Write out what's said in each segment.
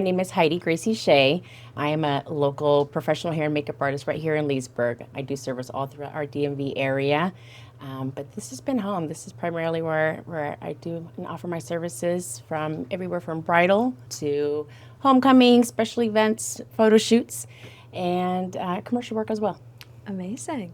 My name is Heidi Gracie Shea. I am a local professional hair and makeup artist right here in Leesburg. I do service all throughout our DMV area, but this has been home. This is primarily where I do and offer my services from everywhere from bridal to homecoming, special events, photo shoots, and commercial work as well. Amazing.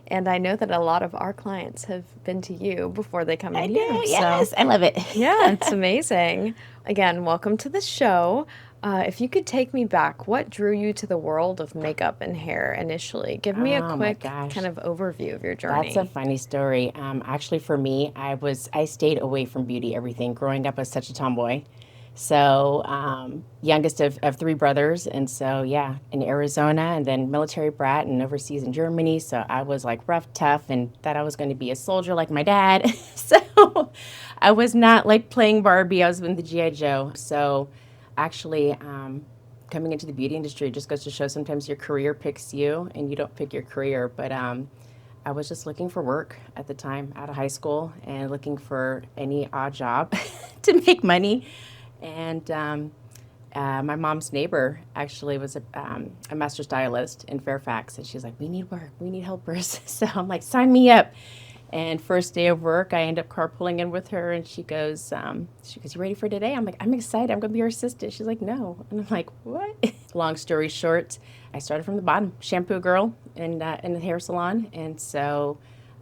And I know that a lot of our clients have been to you before they come I in do, here. yes. I love it. Yeah, it's amazing. Again, welcome to the show. If you could take me back, what drew you to the world of makeup and hair initially? Give me a Oh my quick gosh. kind of overview of your That's a journey. funny story. Actually, for me, I stayed away from beauty, everything. Growing up as such a tomboy, so youngest of three brothers, and so yeah, in Arizona, and then military brat, and overseas in Germany. So I was like rough, tough, and thought I was going to be a soldier like my dad. So I was not like playing Barbie. I was in the GI Joe. So actually. Coming into the beauty industry just goes to show sometimes your career picks you and you don't pick your career. But I was just looking for work at the time out of high school and looking for any odd job to make money. And my mom's neighbor actually was a master stylist in Fairfax. And she's like, we need work, we need helpers. So I'm like, sign me up. And first day of work, I end up carpooling in with her, and she goes, you ready for today? I'm like, I'm excited. I'm gonna be your assistant. She's like, no, and I'm like, what? Long story short, I started from the bottom, shampoo girl in the hair salon, and so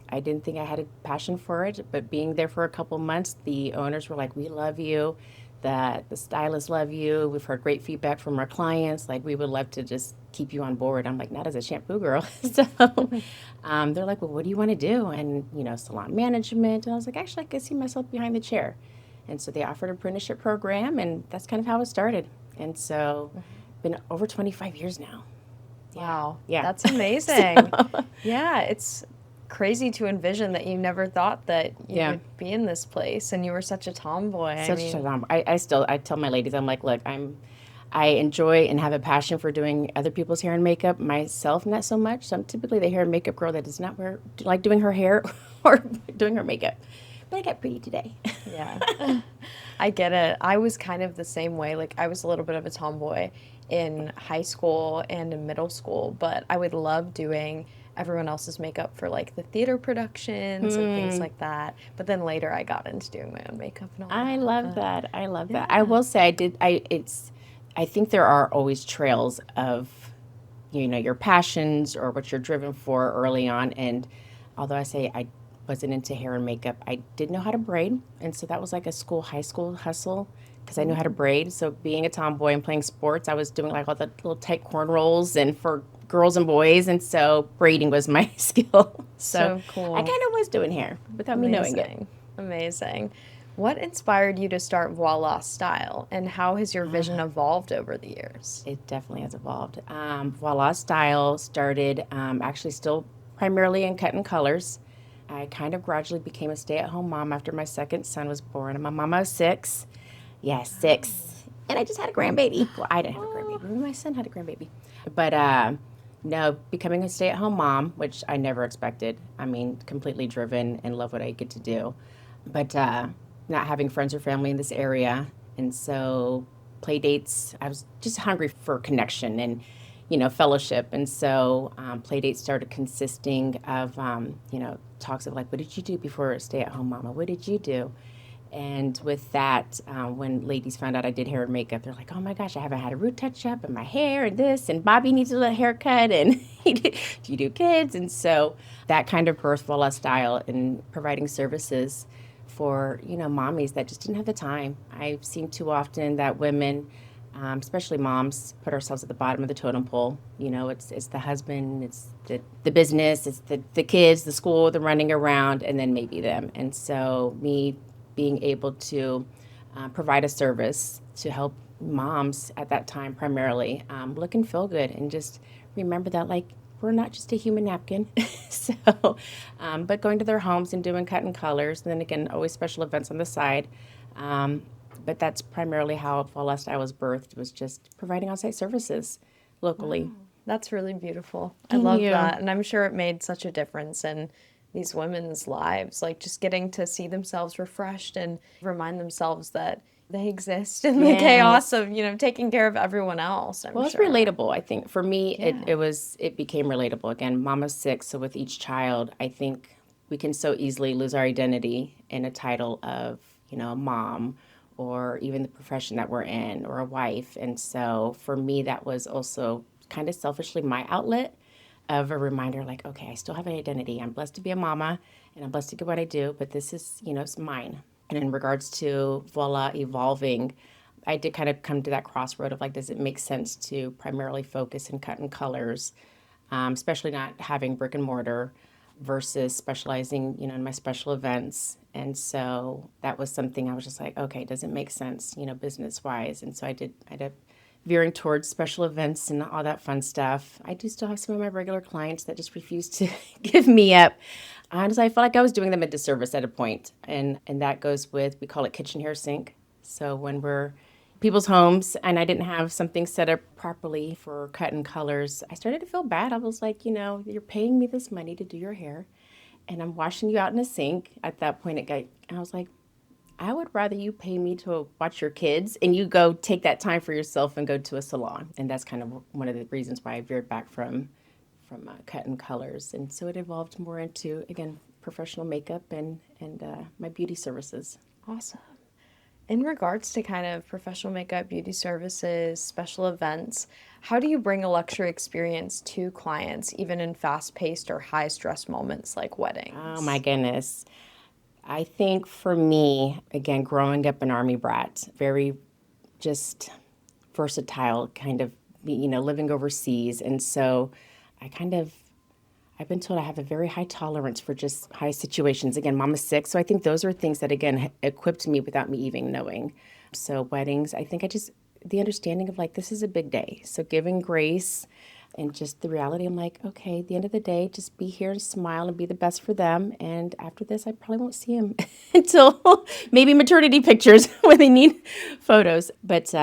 I didn't think I had a passion for it. But being there for a couple months, the owners were like, we love you. The stylists love you. We've heard great feedback from our clients. Like, we would love to just keep you on board. I'm like, not as a shampoo girl. So they're like, well, what do you want to do? And, salon management. And I was like, actually, I could see myself behind the chair. And so they offered an apprenticeship program, and that's kind of how it started. And so, been over 25 years now. Yeah. Wow, Yeah. that's amazing. Yeah, it's crazy to envision that you never thought that you Yeah. would be in this place and you were such a tomboy. I Such a mean, I tell my ladies, I'm like, look, I enjoy and have a passion for doing other people's hair and makeup. Myself, not so much. So I'm typically the hair and makeup girl that does not like doing her hair or doing her makeup. But I got pretty today. yeah. I get it. I was kind of the same way. Like, I was a little bit of a tomboy in high school and in middle school, but I would love doing everyone else's makeup for like the theater productions and things like that. But then later I got into doing my own makeup and all I that. love But that. I love that. I yeah. will say I think there are always trails of, your passions or what you're driven for early on. And although I say I wasn't into hair and makeup, I did know how to braid. And so that was like a high school hustle because I knew how to braid. So being a tomboy and playing sports, I was doing like all the little tight cornrows and for girls and boys. And so braiding was my skill. So So I cool. kind of was doing hair without me knowing it. Amazing. Amazing. What inspired you to start Voila Style and how has your vision evolved over the years? It definitely has evolved. Voila Style started actually still primarily in cut and colors. I kind of gradually became a stay-at-home mom after my second son was born. I'm a mama of six. Yeah, six. And I just had a grandbaby. Well, I didn't have a grandbaby, but my son had a grandbaby. But no, becoming a stay-at-home mom, which I never expected. I mean, completely driven and love what I get to do. But not having friends or family in this area. And so play dates, I was just hungry for connection and, fellowship. And so play dates started consisting of, talks of like, what did you do before stay at home mama? What did you do? And with that, when ladies found out I did hair and makeup, they're like, oh my gosh, I haven't had a root touch up and my hair and this, and Bobby needs a haircut, and do you do kids? And so that kind of birthed Voila Style in providing services for, mommies that just didn't have the time. I've seen too often that women, especially moms, put ourselves at the bottom of the totem pole. It's the husband, it's the business, it's the kids, the school, the running around, and then maybe them. And so me being able to provide a service to help moms at that time primarily look and feel good and just remember that like we're not just a human napkin. So but going to their homes and doing cut and colors, and then again always special events on the side. But that's primarily how Voila Style was birthed, was just providing on-site services locally. That's really beautiful. I Thank love you. that. And I'm sure it made such a difference in these women's lives. Like, just getting to see themselves refreshed and remind themselves that, they exist in the chaos Yes. of, taking care of everyone else, I'm Well, it's sure. relatable. I think for me, Yeah. it became relatable. Again, mama's six, so with each child, I think we can so easily lose our identity in a title of, a mom or even the profession that we're in or a wife. And so for me, that was also kind of selfishly my outlet of a reminder like, okay, I still have an identity. I'm blessed to be a mama and I'm blessed to do what I do, but this is, it's mine. And in regards to Voila evolving, I did kind of come to that crossroad of like, does it make sense to primarily focus and cut in colors, especially not having brick and mortar versus specializing, in my special events. And so that was something I was just like, okay, does it make sense, business wise? And so I ended up veering towards special events and all that fun stuff. I do still have some of my regular clients that just refuse to give me up. Honestly, I felt like I was doing them a disservice at a point. And that goes with, we call it kitchen hair sink. So when we're people's homes and I didn't have something set up properly for cut and colors, I started to feel bad. I was like, you're paying me this money to do your hair and I'm washing you out in a sink. At that point, I was like, I would rather you pay me to watch your kids and you go take that time for yourself and go to a salon. And that's kind of one of the reasons why I veered back from cut and colors. And so it evolved more into, again, professional makeup and my beauty services. Awesome. In regards to kind of professional makeup, beauty services, special events, how do you bring a luxury experience to clients, even in fast-paced or high-stress moments like Oh my weddings? goodness. I think for me, again, growing up an Army brat, very just versatile, kind of, living overseas. And so I kind of, I've been told I have a very high tolerance for just high situations. Again, mama's sick. So I think those are things that, again, equipped me without me even knowing. So weddings, I think the understanding of like, this is a big day. So giving grace and just the reality, I'm like, okay, at the end of the day, just be here and smile and be the best for them. And after this, I probably won't see him until maybe maternity pictures when they need photos. But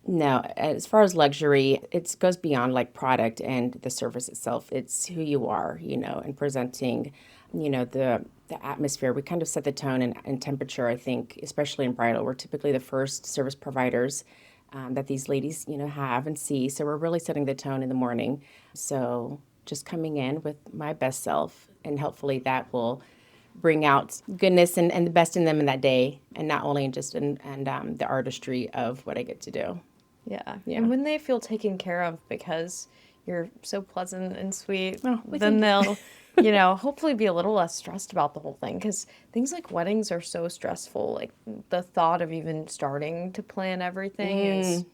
no, as far as luxury, it goes beyond like product and the service itself. It's who you are, and presenting, the atmosphere. We kind of set the tone and temperature, I think, especially in bridal. We're typically the first service providers that these ladies, have and see. So we're really setting the tone in the morning. So just coming in with my best self, and hopefully that will bring out goodness and the best in them in that day, and not only just in and the artistry of what I get to do. Yeah. Yeah. And when they feel taken care of because you're so pleasant and sweet, Oh, well, then thank you. they'll, hopefully be a little less stressed about the whole thing. Because things like weddings are so stressful. Like the thought of even starting to plan everything is,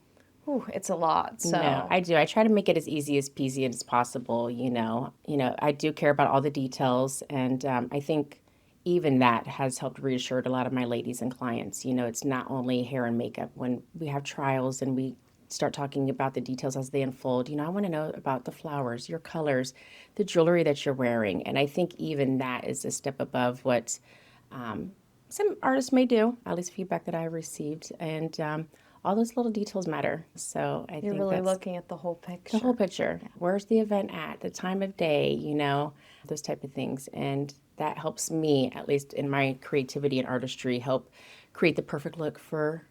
whew, it's a lot. No, So, I do. I try to make it as easy as peasy as possible. I do care about all the details, and I think even that has helped reassure a lot of my ladies and clients. It's not only hair and makeup. When we have trials and we start talking about the details as they unfold, I want to know about the flowers, your colors, the jewelry that you're wearing, and I think even that is a step above what some artists may do, at least feedback that I've received. And all those little details matter. So I you're think really that's looking at the whole the whole picture. picture. Where's the event at? The time of day, those type of things. And that helps me, at least in my creativity and artistry, help create the perfect look for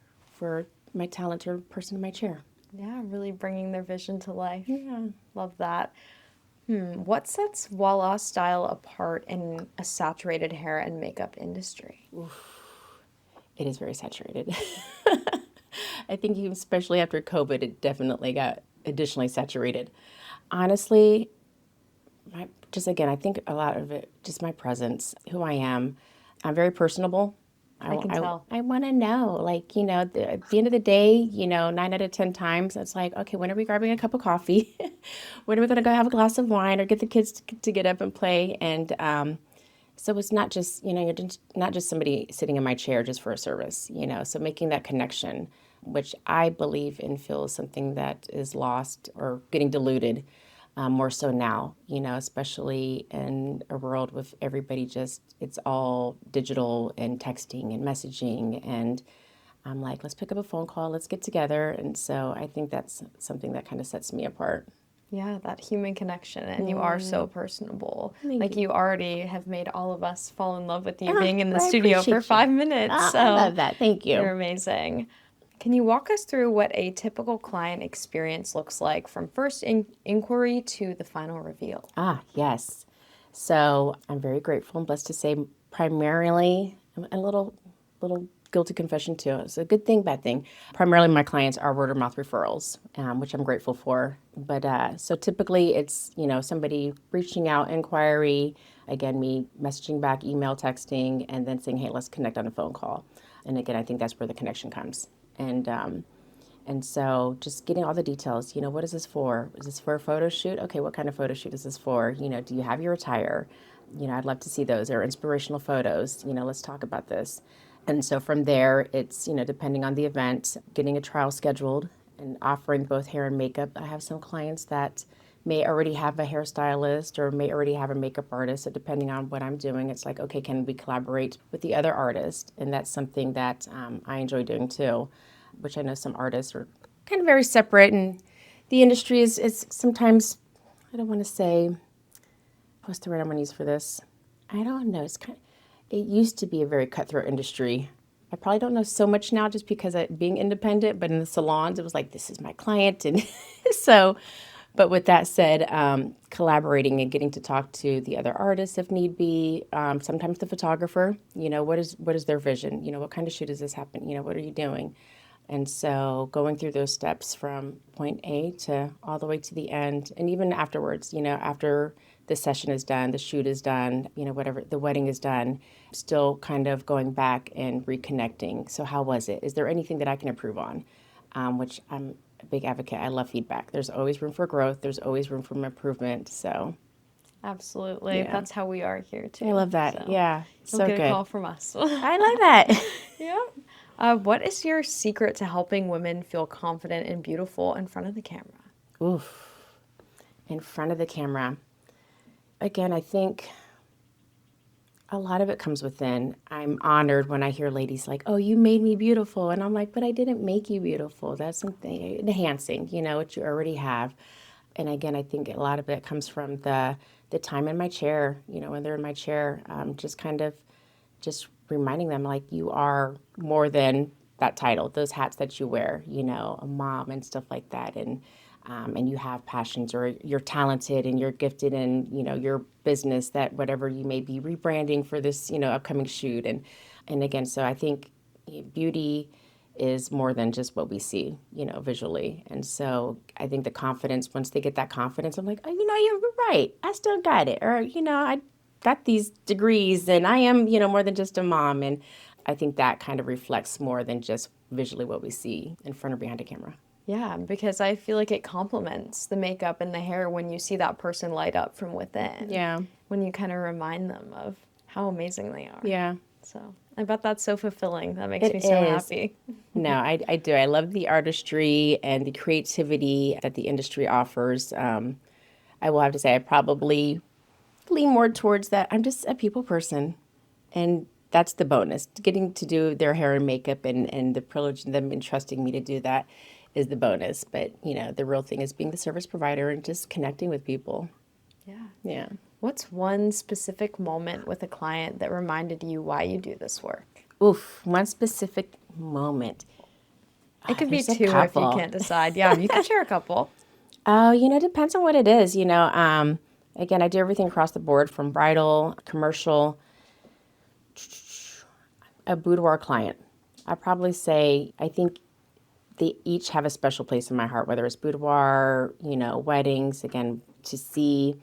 my talented person in my chair. Yeah, really bringing their vision to life. Yeah. Love that. What sets Voila Style apart in a saturated hair and makeup industry? It is very saturated. I think even especially after COVID, it definitely got additionally saturated. Honestly, just again, I think a lot of it, just my presence, who I am. I'm very personable. I can tell. I want to know, like, at the end of the day, 9 out of 10 times, it's like, okay, when are we grabbing a cup of coffee? When are we going to go have a glass of wine or get the kids to get up and play? And so it's not just, you're just, not just somebody sitting in my chair just for a service, so making that connection, which I believe and feel is something that is lost or getting diluted more so now, especially in a world with everybody just, it's all digital and texting and messaging. And I'm like, let's pick up a phone call, let's get together. And so I think that's something that kind of sets me apart. Yeah, that human connection, and you are so personable. Thank Like you. you already have made all of us fall in love with you Ah, being in the I studio for appreciate you. 5 minutes. Ah, I So love that. Thank you. you're amazing. Can you walk us through what a typical client experience looks like from first inquiry to the final reveal? Ah, yes. So I'm very grateful and blessed to say primarily a little guilty confession too. It's a good thing, bad thing. Primarily my clients are word of mouth referrals, which I'm grateful for. But so typically it's, somebody reaching out, inquiry, again, me messaging back, email, texting, and then saying, hey, let's connect on a phone call. And again, I think that's where the connection comes. And so just getting all the details, what is this for? Is this for a photo shoot? Okay, what kind of photo shoot is this for? Do you have your attire? I'd love to see those. Or inspirational photos. Let's talk about this. And so from there, it's, depending on the event, getting a trial scheduled and offering both hair and makeup. I have some clients that may already have a hairstylist or may already have a makeup artist. So depending on what I'm doing, it's like, okay, can we collaborate with the other artist? And that's something that I enjoy doing too, which I know some artists are kind of very separate. And the industry is sometimes, I don't want to say, what's the word I'm going to use for this? I don't know. It used to be a very cutthroat industry. I probably don't know so much now just because of being independent, but in the salons, it was like, this is my client. And so, but with that said, collaborating and getting to talk to the other artists if need be, sometimes the photographer, what is their vision? What kind of shoot does this happen? What are you doing? And so going through those steps from point A to all the way to the end, and even afterwards, after the session is done, the shoot is done, whatever, the wedding is done, still kind of going back and reconnecting. So how was it? Is there anything that I can improve on? Which I'm a big advocate. I love feedback. There's always room for growth. There's always room for improvement. So Absolutely. yeah, That's how we are here too. I love that. So Yeah, you'll so get a good. call from us. I love that. Yeah. What is your secret to helping women feel confident and beautiful in front of the camera? Oof, in front of the camera. Again, I think a lot of it comes within. I'm honored when I hear ladies like, "Oh, you made me beautiful," and I'm like, "But I didn't make you beautiful. That's something enhancing, what you already have." And again, I think a lot of it comes from the time in my chair. When they're in my chair, just kind of just reminding them like you are more than that title, those hats that you wear. A mom and stuff like that, and you have passions or you're talented and you're gifted in your business, that whatever you may be rebranding for this upcoming shoot. And again, so I think beauty is more than just what we see visually. And so I think the confidence, once they get that confidence, I'm like, oh, you're right, I still got it. Or I got these degrees and I am more than just a mom. And I think that kind of reflects more than just visually what we see in front or behind a camera. Yeah, because I feel like it complements the makeup and the hair when you see that person light up from within. Yeah. When you kind of remind them of how amazing they are. Yeah. So I bet that's so fulfilling. That makes It me so is. happy. No, I do. I love the artistry and the creativity that the industry offers. I will have to say, I probably lean more towards that. I'm just a people person, and that's the bonus. Getting to do their hair and makeup and the privilege of them entrusting me to do that is the bonus. But, the real thing is being the service provider and just connecting with people. Yeah. Yeah. What's one specific moment with a client that reminded you why you do this work? Oof, one specific moment. It could be There's a two if you couple. can't decide. Yeah, you can share a couple. Oh, it depends on what it is. Again, I do everything across the board from bridal, commercial, a boudoir client. I probably say I think they each have a special place in my heart, whether it's boudoir, weddings, again, to see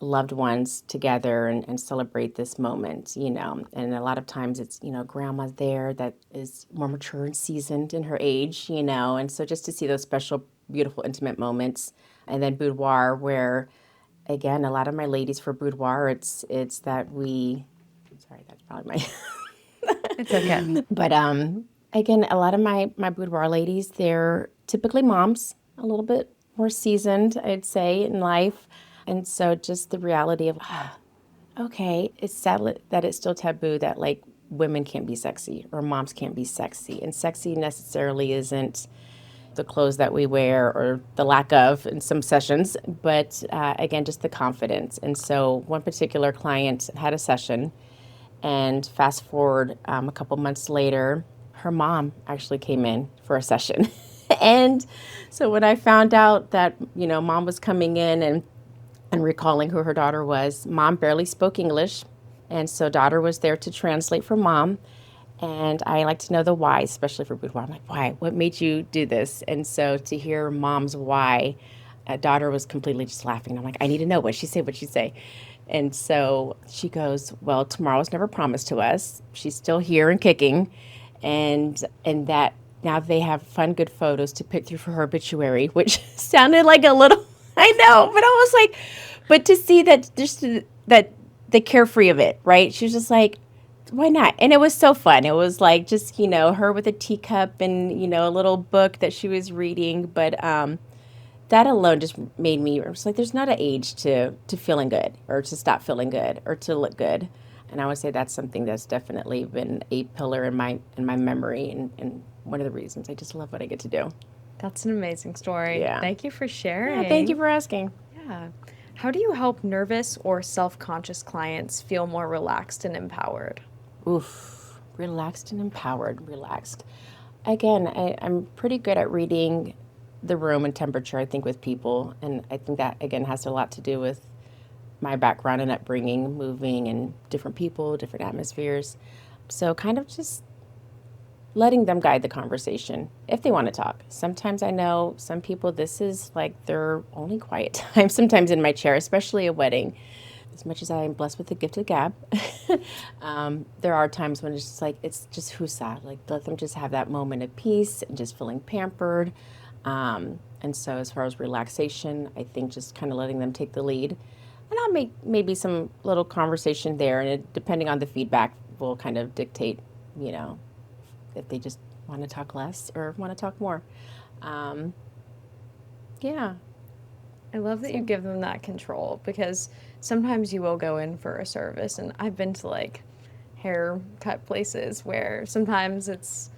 loved ones together and celebrate this moment, And a lot of times it's, grandma's there that is more mature and seasoned in her age, And so just to see those special, beautiful, intimate moments. And then boudoir, where, again, a lot of my ladies for boudoir, it's that sorry, that's probably my... It's okay. But again, a lot of my boudoir ladies, they're typically moms, a little bit more seasoned, I'd say, in life. And so just the reality of, okay, it's sad that it's still taboo that like women can't be sexy or moms can't be sexy. And sexy necessarily isn't, the clothes that we wear or the lack of in some sessions, but again, just the confidence. And so one particular client had a session, and fast forward a couple months later, her mom actually came in for a session. And so when I found out that, mom was coming in and recalling who her daughter was, mom barely spoke English. And so daughter was there to translate for mom. And I like to know the why, especially for boudoir. I'm like, why? What made you do this? And so to hear mom's why, daughter was completely just laughing. I'm like, I need to know what she say, what she say. And so she goes, well, tomorrow's never promised to us. She's still here and kicking. And that now they have fun, good photos to pick through for her obituary, which sounded like a little, I know, but I was like, but to see that just that the carefree of it, right? She was just like, why not? And it was so fun. It was like just, her with a teacup and, a little book that she was reading. But that alone just made me, I was like, there's not an age to feeling good or to stop feeling good or to look good. And I would say that's something that's definitely been a pillar in my memory and one of the reasons I just love what I get to do. That's an amazing story. Yeah. Thank you for sharing. Yeah, thank you for asking. Yeah. How do you help nervous or self-conscious clients feel more relaxed and empowered? Oof, relaxed and empowered, relaxed. Again, I'm pretty good at reading the room and temperature, I think, with people. And I think that, again, has a lot to do with my background and upbringing, moving and different people, different atmospheres. So kind of just letting them guide the conversation if they want to talk. Sometimes I know some people, this is like their only quiet time, sometimes in my chair, especially a wedding. As much as I am blessed with the gift of gab, there are times when it's just like, it's just husa, like let them just have that moment of peace and just feeling pampered. And so as far as relaxation, I think just kind of letting them take the lead. And I'll make maybe some little conversation there, and depending on the feedback, will kind of dictate, if they just want to talk less or want to talk more. Yeah. I love that you give them that control, because sometimes you will go in for a service, and I've been to like haircut places where sometimes it's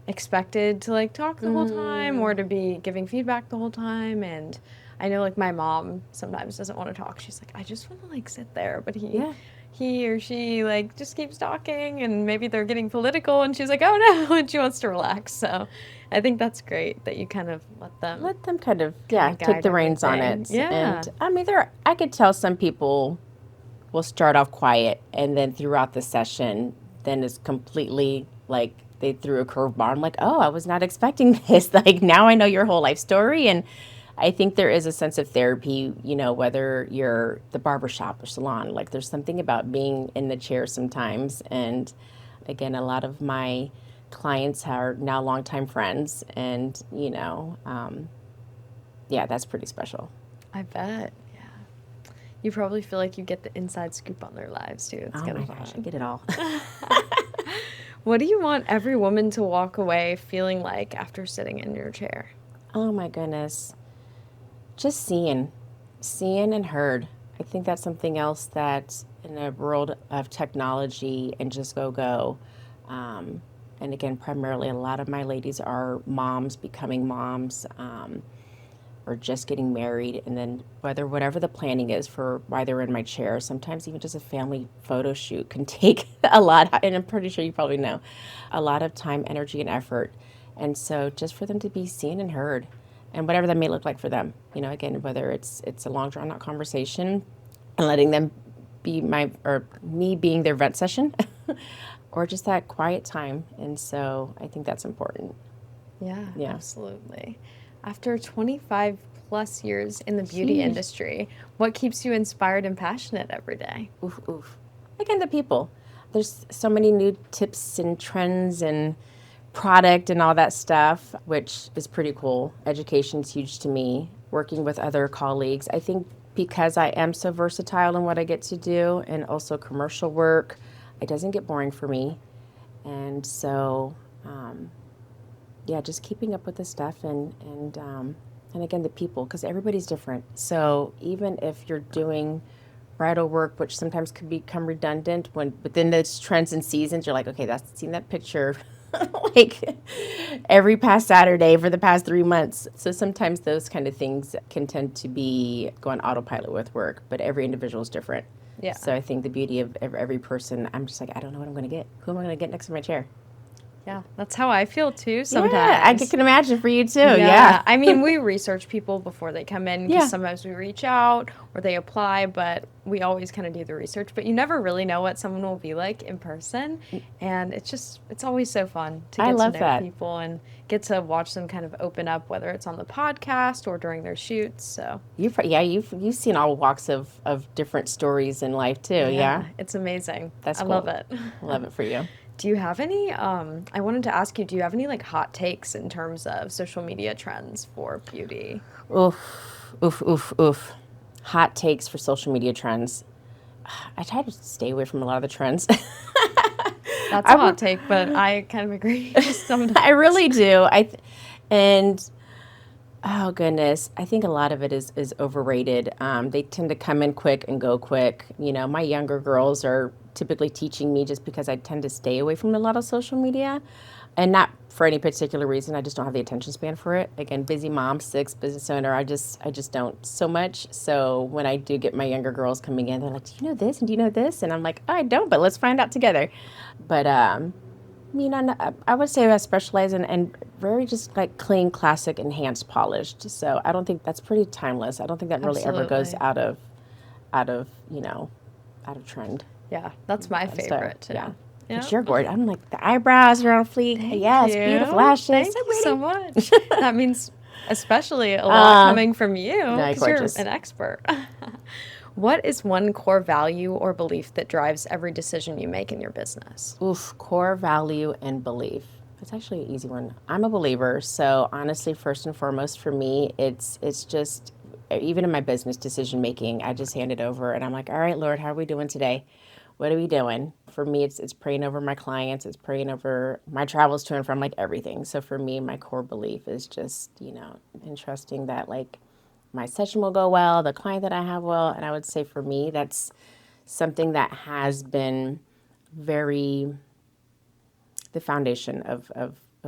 expected to like talk the whole time or to be giving feedback the whole time. And I know like my mom sometimes doesn't want to talk. She's like, I just want to like sit there, but he or she like just keeps talking, and maybe they're getting political, and she's like, oh no, and she wants to relax. So I think that's great that you kind of let them kind of take the reins on it. Yeah. And I mean, I could tell some people will start off quiet, and then throughout the session, then it's completely like they threw a curveball. I'm like, oh, I was not expecting this. Like now I know your whole life story. And I think there is a sense of therapy, whether you're the barbershop or salon, like there's something about being in the chair sometimes. And again, a lot of my clients are now longtime friends, and, that's pretty special. I bet. Yeah. You probably feel like you get the inside scoop on their lives too. It's oh kind my of gosh, fun. I get it all. What do you want every woman to walk away feeling like after sitting in your chair? Oh my goodness. Just seeing and heard. I think that's something else that in a world of technology and just go. And again, primarily a lot of my ladies are moms, becoming moms, or just getting married. And then whatever the planning is for why they're in my chair, sometimes even just a family photo shoot can take a lot. And I'm pretty sure you probably know, a lot of time, energy, and effort. And so just for them to be seen and heard, and whatever that may look like for them, again, whether it's a long drawn out conversation and letting them be me being their vent session or just that quiet time. And so I think that's important. Yeah. Absolutely. After 25 plus years in the beauty industry, what keeps you inspired and passionate every day? Oof. Again, the people. There's so many new tips and trends and product and all that stuff, which is pretty cool. Education's huge to me. Working with other colleagues, I think because I am so versatile in what I get to do, and also commercial work, it doesn't get boring for me. And so, just keeping up with the stuff and again, the people, because everybody's different. So even if you're doing bridal work, which sometimes could become redundant when within those trends and seasons, you're like, okay, seen that picture like every past Saturday for the past 3 months. So sometimes those kind of things can tend to be go on autopilot with work, but every individual is different. Yeah. So I think the beauty of every person, I'm just like, I don't know what I'm going to get. Who am I going to get next to my chair? Yeah, that's how I feel too sometimes. Yeah, I can imagine for you too. Yeah. I mean, we research people before they come in because Yeah. sometimes we reach out or they apply, but we always kind of do the research. But you never really know what someone will be like in person. And it's always so fun to I get to love know that. people and get to watch them kind of open up, whether it's on the podcast or during their shoots. So, You've seen all walks of different stories in life too. Yeah. it's amazing. That's I cool. love it. Love it for you. Do you have any, I wanted to ask you, do you have any like hot takes in terms of social media trends for beauty? Oof, oof, oof, oof. Hot takes for social media trends. I try to stay away from a lot of the trends. That's a hot take, but I kind of agree sometimes. I really do. And oh goodness, I think a lot of it is overrated. They tend to come in quick and go quick. You know, my younger girls are typically teaching me just because I tend to stay away from a lot of social media, and not for any particular reason. I just don't have the attention span for it. Again, busy mom, 6, business owner. I just don't so much. So when I do get my younger girls coming in, they're like, "Do you know this and do you know this?" And I'm like, "I don't, but let's find out together." But you know, I would say I specialize in very just like clean, classic, enhanced, polished. So I don't think that's pretty timeless. I don't think that really ever goes Absolutely. out of out of trend. Yeah, that's my So, favorite too. yeah. Yeah. But you're gorgeous. I'm like, the eyebrows are on fleek. Yes, you. beautiful lashes. Thank So you pretty. so much. That means especially a lot coming from you no, because you're gorgeous. an expert. What is one core value or belief that drives every decision you make in your business? Oof, core value and belief. It's actually an easy one. I'm a believer, so honestly, first and foremost for me, it's just even in my business decision making, I just hand it over and I'm like, all right, Lord, how are we doing today? What are we doing? For me, it's praying over my clients, it's praying over my travels to and from, like everything. So for me, my core belief is just, entrusting that like my session will go well, the client that I have will, and I would say for me, that's something that has been very the foundation of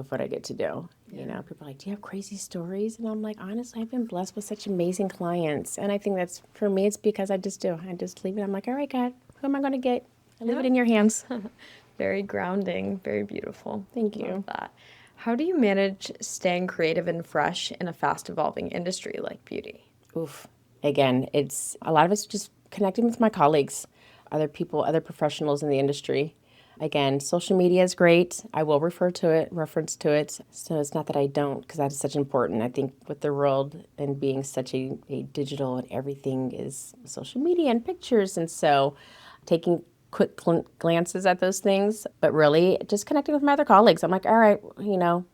what I get to do. You know, people are like, do you have crazy stories? And I'm like, honestly, I've been blessed with such amazing clients. And I think that's, for me, it's because I just do. I just leave it. I'm like, all right, God, who am I going to get? I leave it in your hands. Very grounding, very beautiful. Thank you. Love that. How do you manage staying creative and fresh in a fast evolving industry like beauty? Oof. Again, it's a lot of it's just connecting with my colleagues, other people, other professionals in the industry. Again, social media is great. I will reference to it. So it's not that I don't, because that is such important. I think with the world and being such a digital and everything is social media and pictures. And so taking quick glances at those things, but really just connecting with my other colleagues. I'm like, all right,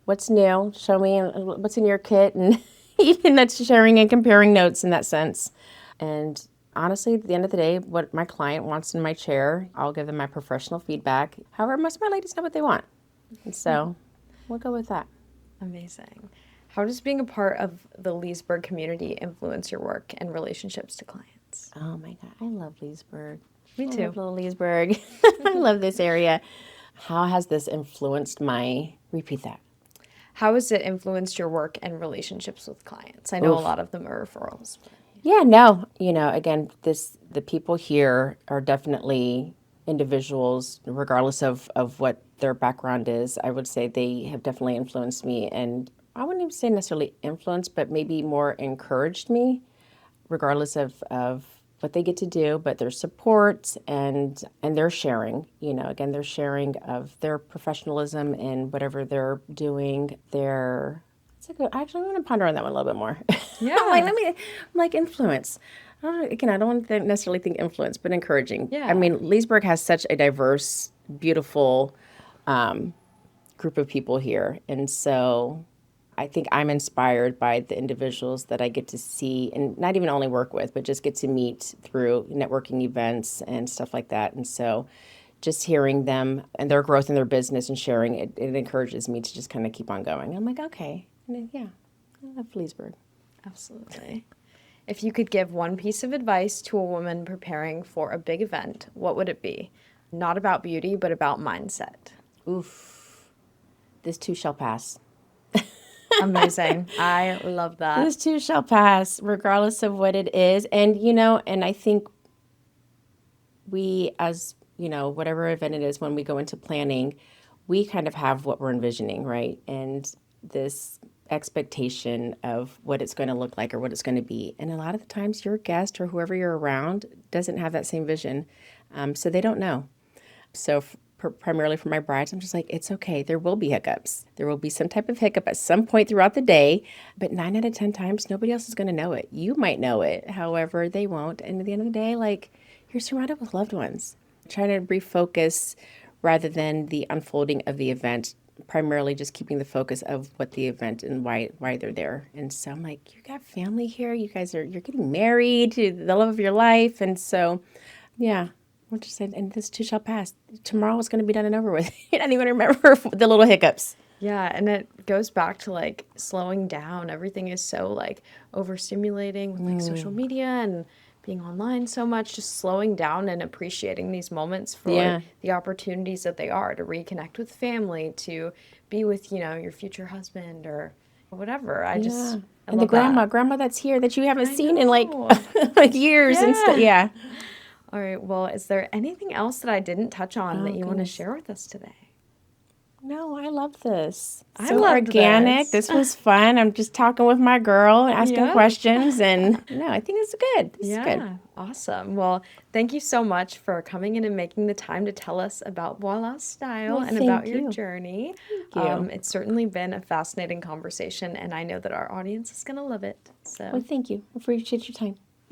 what's new? Show me what's in your kit. And even that's sharing and comparing notes in that sense. And honestly, at the end of the day, what my client wants in my chair, I'll give them my professional feedback. However, most of my ladies know what they want. And so we'll go with that. Amazing. How does being a part of the Leesburg community influence your work and relationships to clients? Oh my God, I love Leesburg. Me I too. love little Leesburg. I love this area. How has this influenced repeat that? How has it influenced your work and relationships with clients? I know a lot of them are referrals. Yeah, no, again, the people here are definitely individuals, regardless of what their background is. I would say they have definitely influenced me, and I wouldn't even say necessarily influenced, but maybe more encouraged me, regardless of what they get to do, but their support and their sharing. Again, their sharing of their professionalism in whatever they're doing. Actually, I want to ponder on that one a little bit more. Yeah. I'm like influence. I don't want to necessarily think influence, but encouraging. Yeah. I mean, Leesburg has such a diverse, beautiful group of people here. And so I think I'm inspired by the individuals that I get to see and not even only work with, but just get to meet through networking events and stuff like that. And so just hearing them and their growth in their business and sharing it encourages me to just kind of keep on going. I'm like, okay, and then, yeah, I love Leesburg. Absolutely. If you could give one piece of advice to a woman preparing for a big event, what would it be? Not about beauty, but about mindset. Oof. this too shall pass. Amazing. I love that. This too shall pass, regardless of what it is. And, and I think we, as, whatever event it is, when we go into planning, we kind of have what we're envisioning, right? And this expectation of what it's going to look like or what it's going to be. And a lot of the times your guest or whoever you're around doesn't have that same vision. So they don't know. So primarily for my brides, I'm just like, it's okay. There will be hiccups. There will be some type of hiccup at some point throughout the day, but 9 out of 10 times, nobody else is going to know it. You might know it. However, they won't. And at the end of the day, like, you're surrounded with loved ones. Trying to refocus rather than the unfolding of the event, primarily just keeping the focus of what the event and why they're there. And so I'm like, you got family here. You guys you're getting married to the love of your life. And so, yeah. We'll just say, and this too shall pass. Tomorrow is going to be done and over with. I don't even remember the little hiccups. Yeah, and it goes back to like slowing down. Everything is so like overstimulating with like social media and being online so much, just slowing down and appreciating these moments for the opportunities that they are to reconnect with family, to be with, your future husband or whatever. I and the grandma that's here that you haven't seen in like years and stuff. Yeah. All right. Well, is there anything else that I didn't touch on that you want to share with us today? No, I love this. I so loved organic. This was fun. I'm just talking with my girl, asking questions, and no, I think this is good. This is good. Awesome. Well, thank you so much for coming in and making the time to tell us about Voila Style and about your journey. Thank you. It's certainly been a fascinating conversation, and I know that our audience is going to love it. So, well, thank you. I appreciate your time.